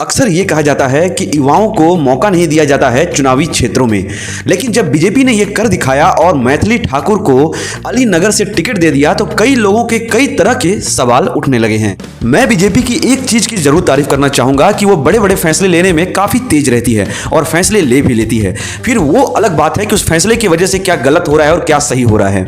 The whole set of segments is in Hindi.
अक्सर ये कहा जाता है कि युवाओं को मौका नहीं दिया जाता है चुनावी क्षेत्रों में। लेकिन जब बीजेपी ने ये कर दिखाया और मैथिली ठाकुर को अलीनगर से टिकट दे दिया तो कई लोगों के कई तरह के सवाल उठने लगे हैं। मैं बीजेपी की एक चीज की जरूर तारीफ करना चाहूंगा कि वो बड़े बड़े फैसले लेने में काफी तेज रहती है और फैसले ले भी लेती है। फिर वो अलग बात है कि उस फैसले की वजह से क्या गलत हो रहा है और क्या सही हो रहा है।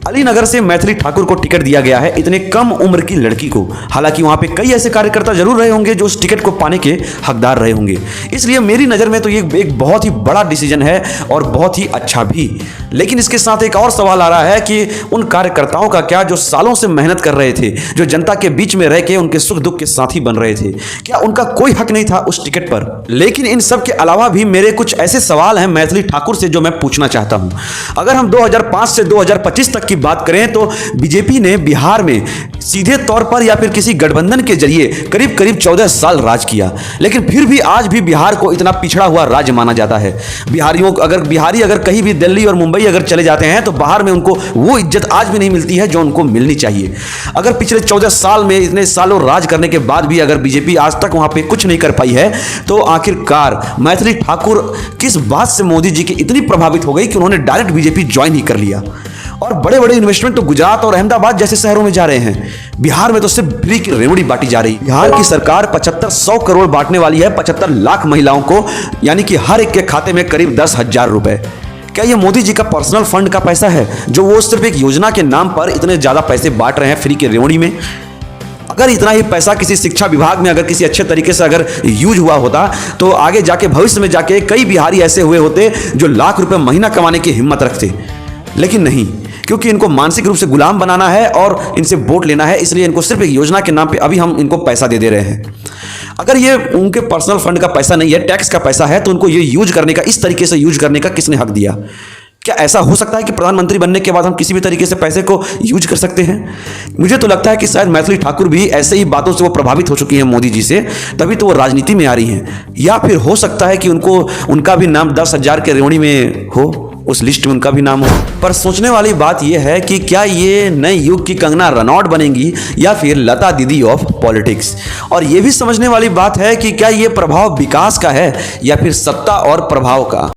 अलीनगर से मैथिली ठाकुर को टिकट दिया गया है, इतने कम उम्र की लड़की को। हालांकि वहां पे कई ऐसे कार्यकर्ता जरूर रहे होंगे जो उस टिकट को पाने के हकदार रहे होंगे। इसलिए मेरी नजर में तो ये एक बहुत ही बड़ा डिसीजन है और बहुत ही अच्छा भी। लेकिन इसके साथ एक और सवाल आ रहा है कि उन कार्यकर्ताओं का क्या जो सालों से मेहनत कर रहे थे, जो जनता के बीच में रह के उनके सुख दुख के साथी बन रहे थे, क्या उनका कोई हक नहीं था उस टिकट पर? लेकिन इन सब के अलावा भी मेरे कुछ ऐसे सवाल हैं मैथिली ठाकुर से जो मैं पूछना चाहता हूं। अगर हम 2005 से 2025 तक की बात करें तो बीजेपी ने बिहार में सीधे तौर पर या फिर किसी गठबंधन के जरिए करीब करीब 14 साल राज किया। लेकिन फिर भी आज भी बिहार को इतना पिछड़ा हुआ राज्य माना जाता है। बिहारी अगर कहीं भी दिल्ली और मुंबई अगर चले जाते हैं तो बाहर में उनको वो इज्जत आज भी नहीं मिलती है जो उनको मिलनी चाहिए। अगर पिछले 14 साल में इतने सालों राज करने के बाद भी अगर बीजेपी आज तक वहां पे कुछ नहीं कर पाई है तो आखिरकार मैथिली ठाकुर किस बात से मोदी जी की इतनी प्रभावित हो गई कि उन्होंने डायरेक्ट बीजेपी ज्वाइन ही कर लिया। और बड़े बड़े इन्वेस्टमेंट तो गुजरात और अहमदाबाद जैसे शहरों में जा रहे हैं। बिहार में तो सिर्फ फ्री की रेवड़ी बांटी जा रही है। बिहार की सरकार 7500 करोड़ बांटने वाली है 75 लाख महिलाओं को, यानी कि हर एक के खाते में करीब 10,000 रुपए। क्या ये मोदी जी का पर्सनल फंड का पैसा है जो वो सिर्फ एक योजना के नाम पर इतने ज्यादा पैसे बांट रहे हैं फ्री की रेवड़ी में? अगर इतना ही पैसा किसी शिक्षा विभाग में अगर किसी अच्छे तरीके से अगर यूज हुआ होता तो आगे जाके भविष्य में जाके कई बिहारी ऐसे हुए होते जो लाख रुपए महीना कमाने की हिम्मत रखते। लेकिन नहीं, क्योंकि इनको मानसिक रूप से गुलाम बनाना है और इनसे वोट लेना है, इसलिए इनको सिर्फ एक योजना के नाम पे अभी हम इनको पैसा दे रहे हैं। अगर ये उनके पर्सनल फंड का पैसा नहीं है, टैक्स का पैसा है, तो उनको ये यूज करने का, इस तरीके से यूज करने का किसने हक दिया? क्या ऐसा हो सकता है कि प्रधानमंत्री बनने के बाद हम किसी भी तरीके से पैसे को यूज कर सकते हैं? मुझे तो लगता है कि शायद मैथिली ठाकुर भी ऐसे ही बातों से वो प्रभावित हो चुकी हैं मोदी जी से, तभी तो वो राजनीति में आ रही हैं। या फिर हो सकता है कि उनका भी नाम 10,000 के रेवड़ी में हो, उस लिस्ट में उनका भी नाम हो। पर सोचने वाली बात यह है कि क्या ये नए युग की कंगना रनौट बनेंगी या फिर लता दीदी ऑफ पॉलिटिक्स? और यह भी समझने वाली बात है कि क्या ये प्रभाव विकास का है या फिर सत्ता और प्रभाव का?